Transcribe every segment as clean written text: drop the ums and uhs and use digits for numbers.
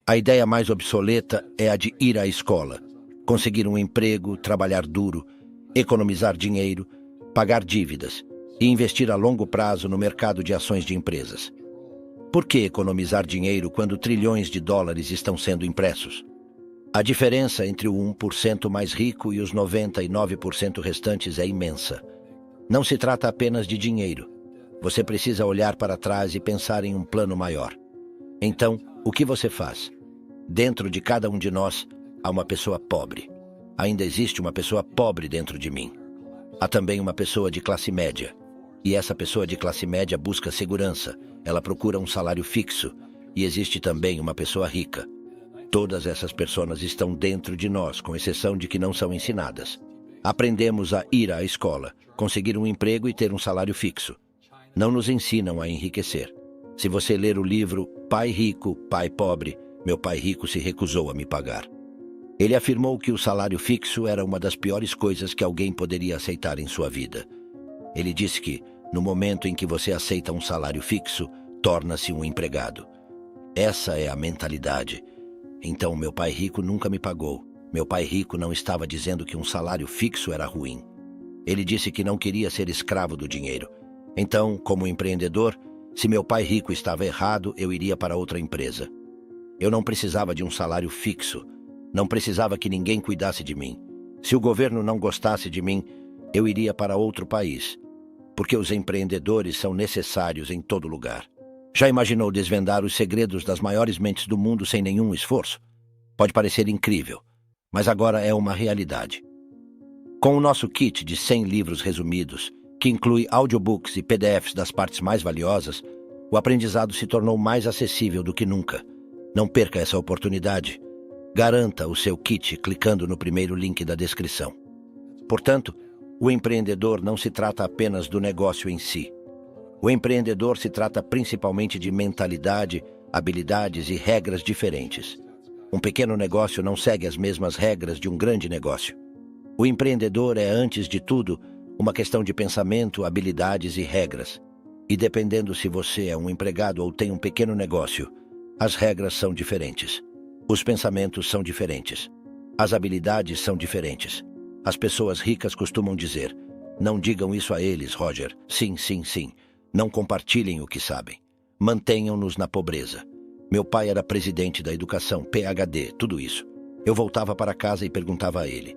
A ideia mais obsoleta é a de ir à escola, conseguir um emprego, trabalhar duro, economizar dinheiro, pagar dívidas e investir a longo prazo no mercado de ações de empresas. Por que economizar dinheiro quando trilhões de dólares estão sendo impressos? A diferença entre o 1% mais rico e os 99% restantes é imensa. Não se trata apenas de dinheiro. Você precisa olhar para trás e pensar em um plano maior. Então, o que você faz? Dentro de cada um de nós, há uma pessoa pobre. Ainda existe uma pessoa pobre dentro de mim. Há também uma pessoa de classe média. E essa pessoa de classe média busca segurança. Ela procura um salário fixo. E existe também uma pessoa rica. Todas essas pessoas estão dentro de nós, com exceção de que não são ensinadas. Aprendemos a ir à escola, conseguir um emprego e ter um salário fixo. Não nos ensinam a enriquecer. Se você ler o livro Pai Rico, Pai Pobre, meu pai rico se recusou a me pagar. Ele afirmou que o salário fixo era uma das piores coisas que alguém poderia aceitar em sua vida. Ele disse que, no momento em que você aceita um salário fixo, torna-se um empregado. Essa é a mentalidade. Então, meu pai rico nunca me pagou. Meu pai rico não estava dizendo que um salário fixo era ruim. Ele disse que não queria ser escravo do dinheiro. Então, como empreendedor, se meu pai rico estava errado, eu iria para outra empresa. Eu não precisava de um salário fixo. Não precisava que ninguém cuidasse de mim. Se o governo não gostasse de mim, eu iria para outro país. Porque os empreendedores são necessários em todo lugar. Já imaginou desvendar os segredos das maiores mentes do mundo sem nenhum esforço? Pode parecer incrível, mas agora é uma realidade. Com o nosso kit de 100 livros resumidos, que inclui audiobooks e PDFs das partes mais valiosas, o aprendizado se tornou mais acessível do que nunca. Não perca essa oportunidade. Garanta o seu kit clicando no primeiro link da descrição. Portanto, o empreendedor não se trata apenas do negócio em si. O empreendedor se trata principalmente de mentalidade, habilidades e regras diferentes. Um pequeno negócio não segue as mesmas regras de um grande negócio. O empreendedor é, antes de tudo, uma questão de pensamento, habilidades e regras. E dependendo se você é um empregado ou tem um pequeno negócio, as regras são diferentes. Os pensamentos são diferentes. As habilidades são diferentes. As pessoas ricas costumam dizer: "Não digam isso a eles, Roger. Sim, sim, sim. Não compartilhem o que sabem. Mantenham-nos na pobreza." Meu pai era presidente da educação, PhD, tudo isso. Eu voltava para casa e perguntava a ele: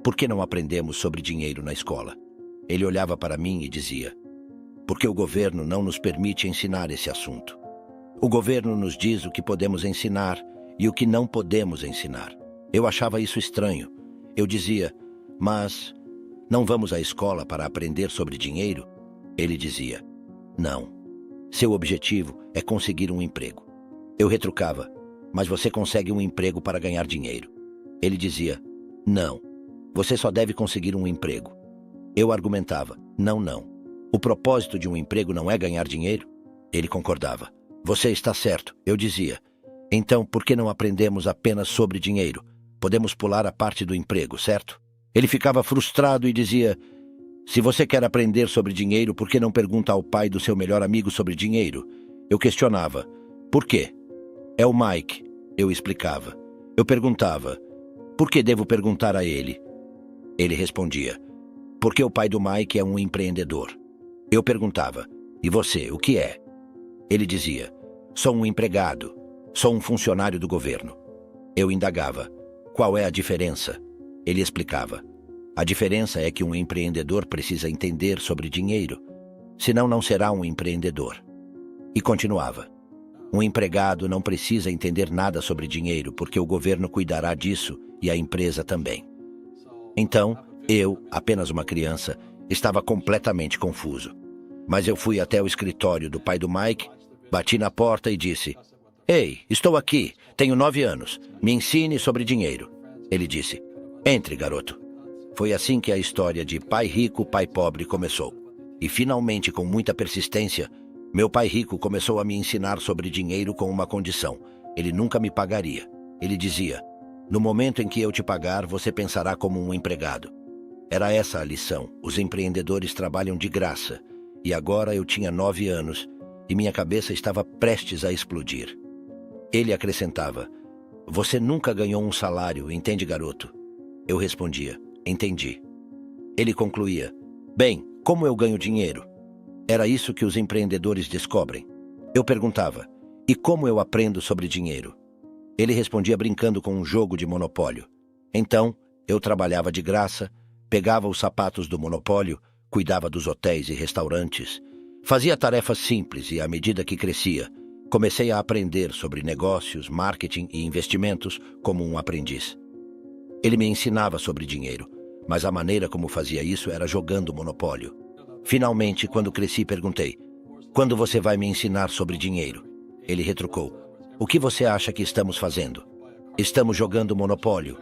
"Por que não aprendemos sobre dinheiro na escola?" Ele olhava para mim e dizia: "Porque o governo não nos permite ensinar esse assunto. O governo nos diz o que podemos ensinar e o que não podemos ensinar." Eu achava isso estranho. Eu dizia: "Mas não vamos à escola para aprender sobre dinheiro?" Ele dizia: "Não. Seu objetivo é conseguir um emprego." Eu retrucava: "Mas você consegue um emprego para ganhar dinheiro." Ele dizia: "Não. Você só deve conseguir um emprego." Eu argumentava: Não. O propósito de um emprego não é ganhar dinheiro?" Ele concordava: "Você está certo." Eu dizia: "Então, por que não aprendemos apenas sobre dinheiro? Podemos pular a parte do emprego, certo?" Ele ficava frustrado e dizia: "Se você quer aprender sobre dinheiro, por que não pergunta ao pai do seu melhor amigo sobre dinheiro?" Eu questionava: "Por quê?" "É o Mike." Eu explicava. Eu perguntava: "Por que devo perguntar a ele?" Ele respondia: "Porque o pai do Mike é um empreendedor." Eu perguntava: "E você, o que é?" Ele dizia: "Sou um empregado. Sou um funcionário do governo." Eu indagava: "Qual é a diferença?" Ele explicava: "A diferença é que um empreendedor precisa entender sobre dinheiro, senão não será um empreendedor." E continuava: "Um empregado não precisa entender nada sobre dinheiro, porque o governo cuidará disso e a empresa também." Então, eu, apenas uma criança, estava completamente confuso. Mas eu fui até o escritório do pai do Mike, bati na porta e disse: "Ei, estou aqui, tenho 9 anos, me ensine sobre dinheiro." Ele disse: "Entre, garoto." Foi assim que a história de Pai Rico, Pai Pobre começou. E finalmente, com muita persistência, meu pai rico começou a me ensinar sobre dinheiro com uma condição: ele nunca me pagaria. Ele dizia: "No momento em que eu te pagar, você pensará como um empregado." Era essa a lição: os empreendedores trabalham de graça. E agora eu tinha 9 anos e minha cabeça estava prestes a explodir. Ele acrescentava: Você nunca ganhou um salário, entende, garoto? Eu respondia: entendi. Ele concluía: bem, como eu ganho dinheiro? Era isso que os empreendedores descobrem. Eu perguntava: e como eu aprendo sobre dinheiro? Ele respondia brincando com um jogo de monopólio. Então, eu trabalhava de graça, pegava os sapatos do monopólio, cuidava dos hotéis e restaurantes, fazia tarefas simples e, à medida que crescia, comecei a aprender sobre negócios, marketing e investimentos como um aprendiz. Ele me ensinava sobre dinheiro, mas a maneira como fazia isso era jogando monopólio. Finalmente, quando cresci, perguntei: quando você vai me ensinar sobre dinheiro? Ele retrucou: o que você acha que estamos fazendo? Estamos jogando monopólio.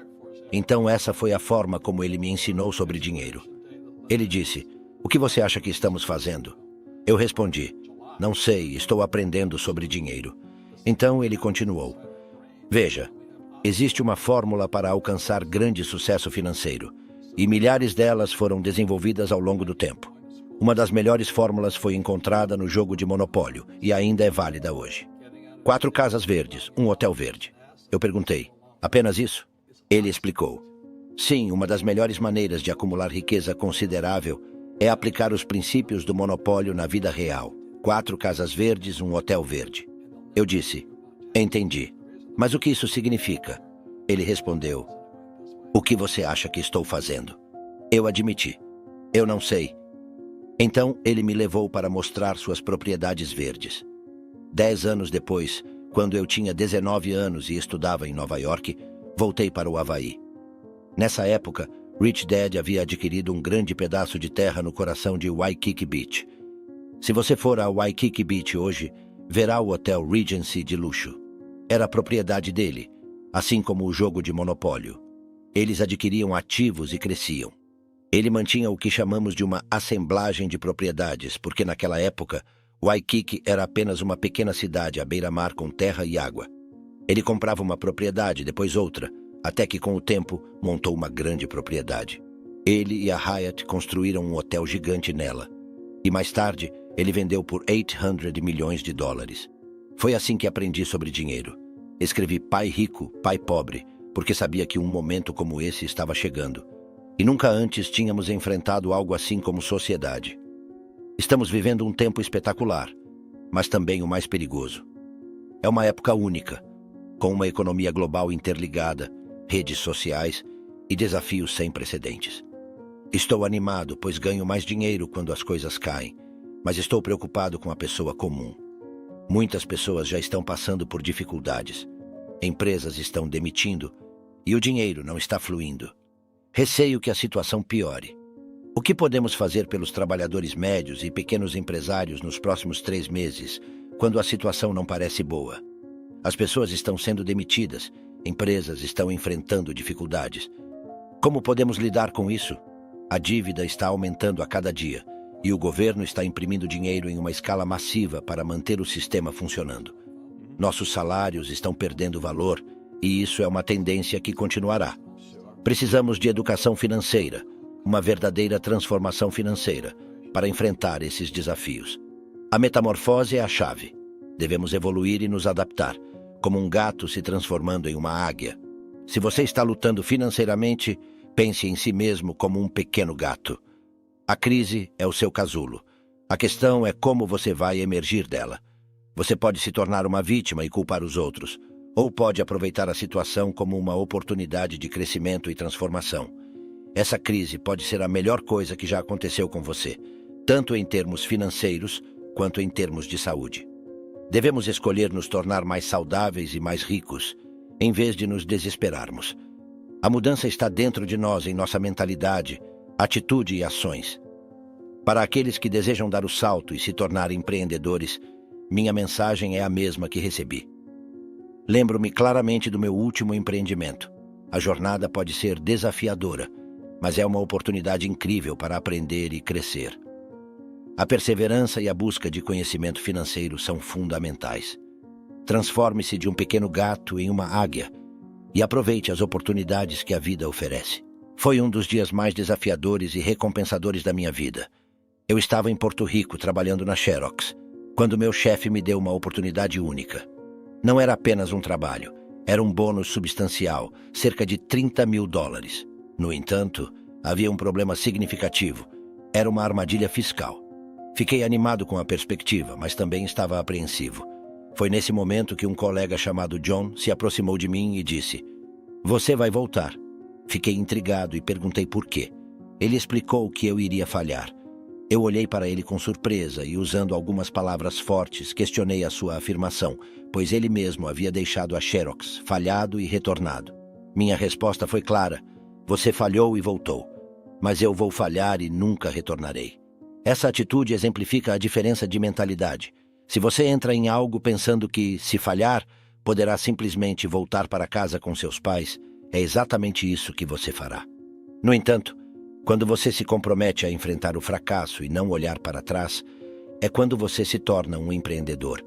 Então essa foi a forma como ele me ensinou sobre dinheiro. Ele disse: o que você acha que estamos fazendo? Eu respondi: não sei, estou aprendendo sobre dinheiro. Então ele continuou: veja, existe uma fórmula para alcançar grande sucesso financeiro, e milhares delas foram desenvolvidas ao longo do tempo. Uma das melhores fórmulas foi encontrada no jogo de monopólio e ainda é válida hoje. 4 casas verdes, um hotel verde. Eu perguntei: apenas isso? Ele explicou: sim, uma das melhores maneiras de acumular riqueza considerável é aplicar os princípios do monopólio na vida real. 4 casas verdes, um hotel verde. Eu disse: entendi. Mas o que isso significa? Ele respondeu: o que você acha que estou fazendo? Eu admiti: eu não sei. Então ele me levou para mostrar suas propriedades verdes. 10 anos depois, quando eu tinha 19 anos e estudava em Nova York, voltei para o Havaí. Nessa época, Rich Dad havia adquirido um grande pedaço de terra no coração de Waikiki Beach. Se você for a Waikiki Beach hoje, verá o Hotel Regency de luxo. Era propriedade dele, assim como o jogo de monopólio. Eles adquiriam ativos e cresciam. Ele mantinha o que chamamos de uma assemblagem de propriedades, porque naquela época, Waikiki era apenas uma pequena cidade à beira-mar com terra e água. Ele comprava uma propriedade, depois outra, até que com o tempo montou uma grande propriedade. Ele e a Hyatt construíram um hotel gigante nela. E mais tarde, ele vendeu por 800 milhões de dólares. Foi assim que aprendi sobre dinheiro. Escrevi Pai Rico, Pai Pobre, porque sabia que um momento como esse estava chegando. E nunca antes tínhamos enfrentado algo assim como sociedade. Estamos vivendo um tempo espetacular, mas também o mais perigoso. É uma época única, com uma economia global interligada, redes sociais e desafios sem precedentes. Estou animado, pois ganho mais dinheiro quando as coisas caem, mas estou preocupado com a pessoa comum. Muitas pessoas já estão passando por dificuldades. Empresas estão demitindo e o dinheiro não está fluindo. Receio que a situação piore. O que podemos fazer pelos trabalhadores médios e pequenos empresários nos próximos 3 meses, quando a situação não parece boa? As pessoas estão sendo demitidas, empresas estão enfrentando dificuldades. Como podemos lidar com isso? A dívida está aumentando a cada dia e o governo está imprimindo dinheiro em uma escala massiva para manter o sistema funcionando. Nossos salários estão perdendo valor e isso é uma tendência que continuará. Precisamos de educação financeira, uma verdadeira transformação financeira, para enfrentar esses desafios. A metamorfose é a chave. Devemos evoluir e nos adaptar, como um gato se transformando em uma águia. Se você está lutando financeiramente, pense em si mesmo como um pequeno gato. A crise é o seu casulo. A questão é como você vai emergir dela. Você pode se tornar uma vítima e culpar os outros, ou pode aproveitar a situação como uma oportunidade de crescimento e transformação. Essa crise pode ser a melhor coisa que já aconteceu com você, tanto em termos financeiros quanto em termos de saúde. Devemos escolher nos tornar mais saudáveis e mais ricos, em vez de nos desesperarmos. A mudança está dentro de nós, em nossa mentalidade, atitude e ações. Para aqueles que desejam dar o salto e se tornar empreendedores, minha mensagem é a mesma que recebi. Lembro-me claramente do meu último empreendimento. A jornada pode ser desafiadora, mas é uma oportunidade incrível para aprender e crescer. A perseverança e a busca de conhecimento financeiro são fundamentais. Transforme-se de um pequeno gato em uma águia e aproveite as oportunidades que a vida oferece. Foi um dos dias mais desafiadores e recompensadores da minha vida. Eu estava em Porto Rico trabalhando na Xerox, quando meu chefe me deu uma oportunidade única. Não era apenas um trabalho, Era um bônus substancial, cerca de $30.000. No entanto, havia um problema significativo. Era uma armadilha fiscal. Fiquei animado com a perspectiva, mas também estava apreensivo. Foi nesse momento que um colega chamado John se aproximou de mim e disse: "Você vai voltar." Fiquei intrigado e perguntei por quê. Ele explicou que eu iria falhar. Eu olhei para ele com surpresa e, usando algumas palavras fortes, questionei a sua afirmação, pois ele mesmo havia deixado a Xerox, falhado e retornado. Minha resposta foi clara: "Você falhou e voltou. Mas eu vou falhar e nunca retornarei." Essa atitude exemplifica a diferença de mentalidade. Se você entra em algo pensando que, se falhar, poderá simplesmente voltar para casa com seus pais, é exatamente isso que você fará. No entanto, quando você se compromete a enfrentar o fracasso e não olhar para trás, é quando você se torna um empreendedor.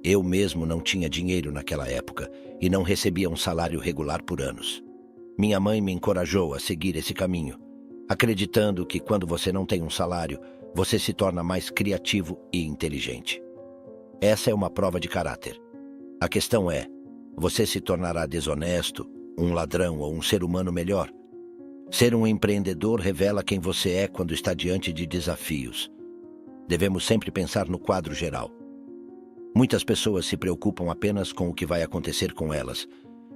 Eu mesmo não tinha dinheiro naquela época e não recebia um salário regular por anos. Minha mãe me encorajou a seguir esse caminho, acreditando que quando você não tem um salário, você se torna mais criativo e inteligente. Essa é uma prova de caráter. A questão é: você se tornará desonesto, um ladrão ou um ser humano melhor? Ser um empreendedor revela quem você é quando está diante de desafios. Devemos sempre pensar no quadro geral. Muitas pessoas se preocupam apenas com o que vai acontecer com elas,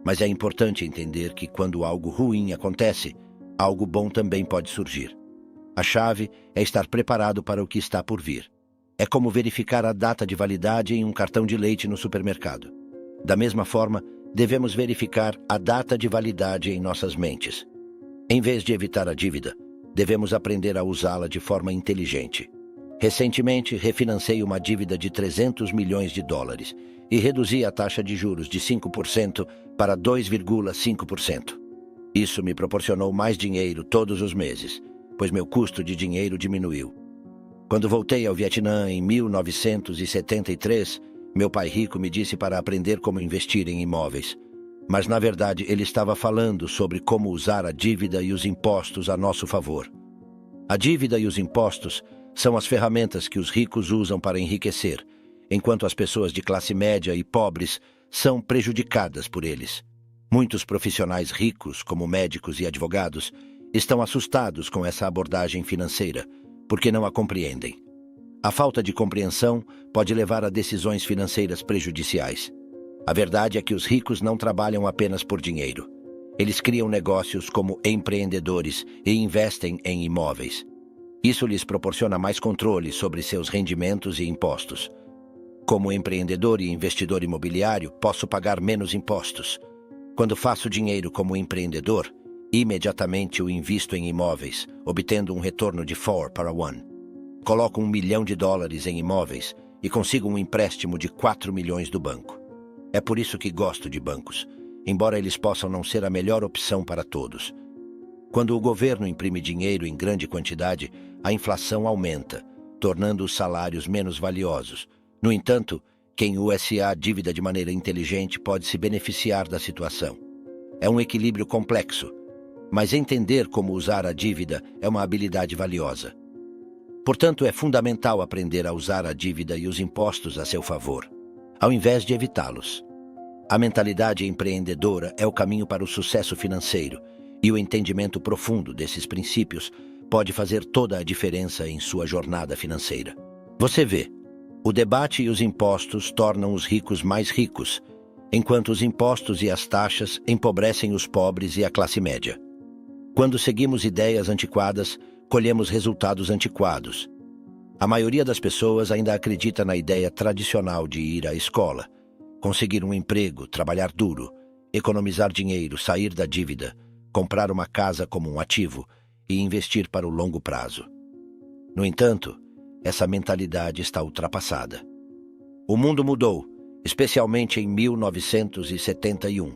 mas é importante entender que quando algo ruim acontece, algo bom também pode surgir. A chave é estar preparado para o que está por vir. É como verificar a data de validade em um cartão de leite no supermercado. Da mesma forma, devemos verificar a data de validade em nossas mentes. Em vez de evitar a dívida, devemos aprender a usá-la de forma inteligente. Recentemente, refinancei uma dívida de $300 milhões e reduzi a taxa de juros de 5% para 2,5%. Isso me proporcionou mais dinheiro todos os meses, pois meu custo de dinheiro diminuiu. Quando voltei ao Vietnã em 1973, meu pai rico me disse para aprender como investir em imóveis. Mas, na verdade, ele estava falando sobre como usar a dívida e os impostos a nosso favor. A dívida e os impostos são as ferramentas que os ricos usam para enriquecer, enquanto as pessoas de classe média e pobres são prejudicadas por eles. Muitos profissionais ricos, como médicos e advogados, estão assustados com essa abordagem financeira, porque não a compreendem. A falta de compreensão pode levar a decisões financeiras prejudiciais. A verdade é que os ricos não trabalham apenas por dinheiro. Eles criam negócios como empreendedores e investem em imóveis. Isso lhes proporciona mais controle sobre seus rendimentos e impostos. Como empreendedor e investidor imobiliário, posso pagar menos impostos. Quando faço dinheiro como empreendedor, imediatamente o invisto em imóveis, obtendo um retorno de 4 para 1. Coloco $1 milhão em imóveis e consigo um empréstimo de 4 milhões do banco. É por isso que gosto de bancos, embora eles possam não ser a melhor opção para todos. Quando o governo imprime dinheiro em grande quantidade, a inflação aumenta, tornando os salários menos valiosos. No entanto, quem usa a dívida de maneira inteligente pode se beneficiar da situação. É um equilíbrio complexo, mas entender como usar a dívida é uma habilidade valiosa. Portanto, é fundamental aprender a usar a dívida e os impostos a seu favor, ao invés de evitá-los. A mentalidade empreendedora é o caminho para o sucesso financeiro, e o entendimento profundo desses princípios pode fazer toda a diferença em sua jornada financeira. Você vê, o debate e os impostos tornam os ricos mais ricos, enquanto os impostos e as taxas empobrecem os pobres e a classe média. Quando seguimos ideias antiquadas, colhemos resultados antiquados. A maioria das pessoas ainda acredita na ideia tradicional de ir à escola, conseguir um emprego, trabalhar duro, economizar dinheiro, sair da dívida, comprar uma casa como um ativo e investir para o longo prazo. No entanto, essa mentalidade está ultrapassada. O mundo mudou, especialmente em 1971,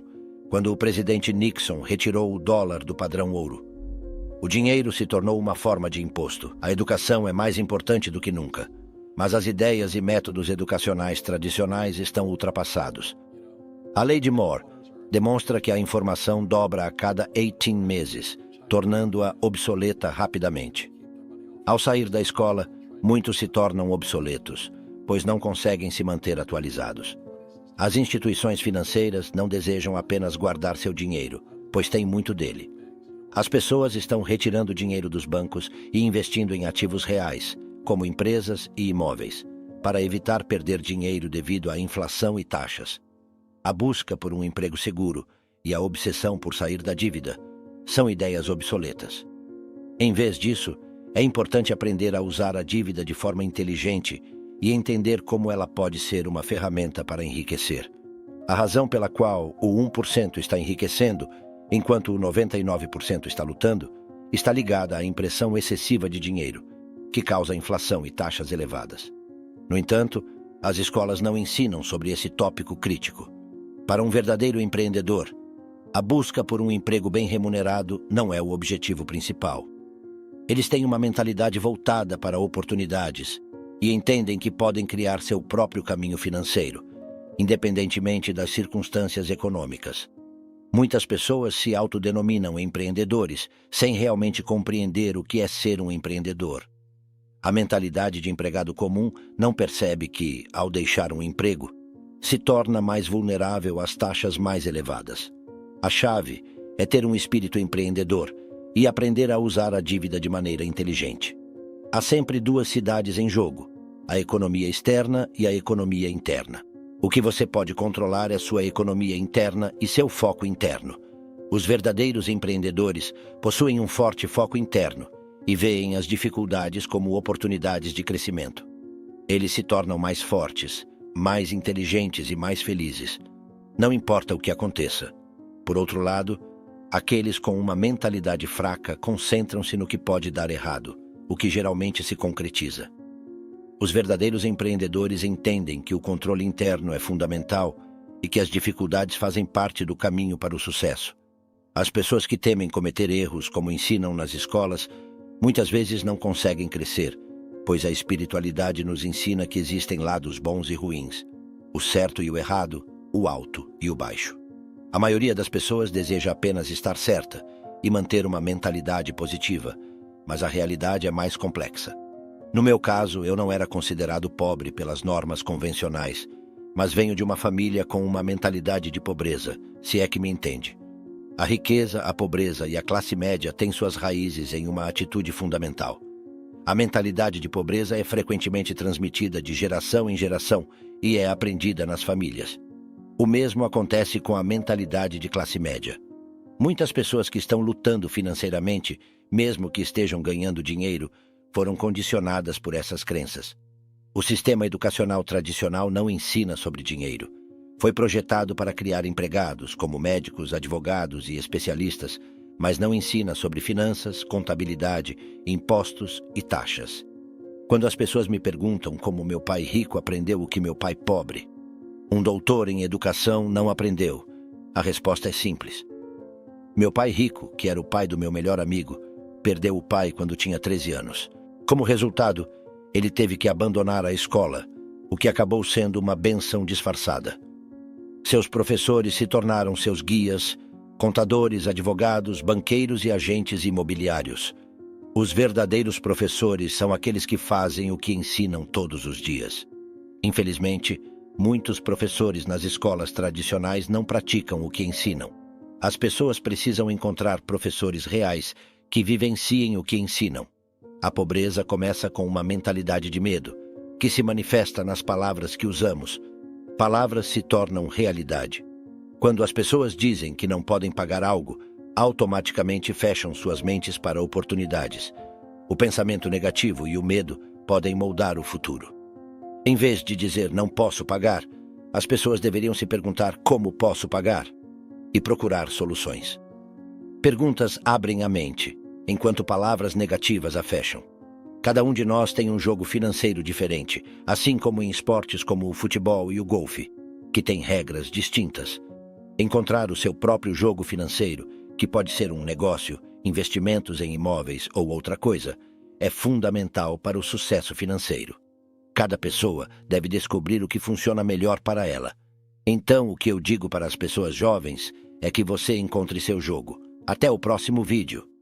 quando o presidente Nixon retirou o dólar do padrão ouro. O dinheiro se tornou uma forma de imposto. A educação é mais importante do que nunca, mas as ideias e métodos educacionais tradicionais estão ultrapassados. A lei de Moore demonstra que a informação dobra a cada 18 meses, tornando-a obsoleta rapidamente. Ao sair da escola, muitos se tornam obsoletos, pois não conseguem se manter atualizados. As instituições financeiras não desejam apenas guardar seu dinheiro, pois têm muito dele. As pessoas estão retirando dinheiro dos bancos e investindo em ativos reais, como empresas e imóveis, para evitar perder dinheiro devido à inflação e taxas. A busca por um emprego seguro e a obsessão por sair da dívida são ideias obsoletas. Em vez disso, é importante aprender a usar a dívida de forma inteligente e entender como ela pode ser uma ferramenta para enriquecer. A razão pela qual o 1% está enriquecendo, enquanto o 99% está lutando, está ligada à impressão excessiva de dinheiro, que causa inflação e taxas elevadas. No entanto, as escolas não ensinam sobre esse tópico crítico. Para um verdadeiro empreendedor, a busca por um emprego bem remunerado não é o objetivo principal. Eles têm uma mentalidade voltada para oportunidades e entendem que podem criar seu próprio caminho financeiro, independentemente das circunstâncias econômicas. Muitas pessoas se autodenominam empreendedores sem realmente compreender o que é ser um empreendedor. A mentalidade de empregado comum não percebe que, ao deixar um emprego, se torna mais vulnerável às taxas mais elevadas. A chave é ter um espírito empreendedor e aprender a usar a dívida de maneira inteligente. Há sempre duas cidades em jogo, a economia externa e a economia interna. O que você pode controlar é sua economia interna e seu foco interno. Os verdadeiros empreendedores possuem um forte foco interno e veem as dificuldades como oportunidades de crescimento. Eles se tornam mais fortes, mais inteligentes e mais felizes. Não importa o que aconteça. Por outro lado, aqueles com uma mentalidade fraca concentram-se no que pode dar errado, o que geralmente se concretiza. Os verdadeiros empreendedores entendem que o controle interno é fundamental e que as dificuldades fazem parte do caminho para o sucesso. As pessoas que temem cometer erros, como ensinam nas escolas, muitas vezes não conseguem crescer, pois a espiritualidade nos ensina que existem lados bons e ruins, o certo e o errado, o alto e o baixo. A maioria das pessoas deseja apenas estar certa e manter uma mentalidade positiva, mas a realidade é mais complexa. No meu caso, eu não era considerado pobre pelas normas convencionais, mas venho de uma família com uma mentalidade de pobreza, se é que me entende. A riqueza, a pobreza e a classe média têm suas raízes em uma atitude fundamental. A mentalidade de pobreza é frequentemente transmitida de geração em geração e é aprendida nas famílias. O mesmo acontece com a mentalidade de classe média. Muitas pessoas que estão lutando financeiramente, mesmo que estejam ganhando dinheiro, foram condicionadas por essas crenças. O sistema educacional tradicional não ensina sobre dinheiro. Foi projetado para criar empregados, como médicos, advogados e especialistas, mas não ensina sobre finanças, contabilidade, impostos e taxas. Quando as pessoas me perguntam como meu pai rico aprendeu o que meu pai pobre, um doutor em educação não aprendeu, a resposta é simples. Meu pai rico, que era o pai do meu melhor amigo, perdeu o pai quando tinha 13 anos. Como resultado, ele teve que abandonar a escola, o que acabou sendo uma bênção disfarçada. Seus professores se tornaram seus guias, contadores, advogados, banqueiros e agentes imobiliários. Os verdadeiros professores são aqueles que fazem o que ensinam todos os dias. Infelizmente, muitos professores nas escolas tradicionais não praticam o que ensinam. As pessoas precisam encontrar professores reais que vivenciem o que ensinam. A pobreza começa com uma mentalidade de medo, que se manifesta nas palavras que usamos. Palavras se tornam realidade. Quando as pessoas dizem que não podem pagar algo, automaticamente fecham suas mentes para oportunidades. O pensamento negativo e o medo podem moldar o futuro. Em vez de dizer não posso pagar, as pessoas deveriam se perguntar como posso pagar e procurar soluções. Perguntas abrem a mente, enquanto palavras negativas a fecham. Cada um de nós tem um jogo financeiro diferente, assim como em esportes como o futebol e o golfe, que têm regras distintas. Encontrar o seu próprio jogo financeiro, que pode ser um negócio, investimentos em imóveis ou outra coisa, é fundamental para o sucesso financeiro. Cada pessoa deve descobrir o que funciona melhor para ela. Então, o que eu digo para as pessoas jovens é que você encontre seu jogo. Até o próximo vídeo.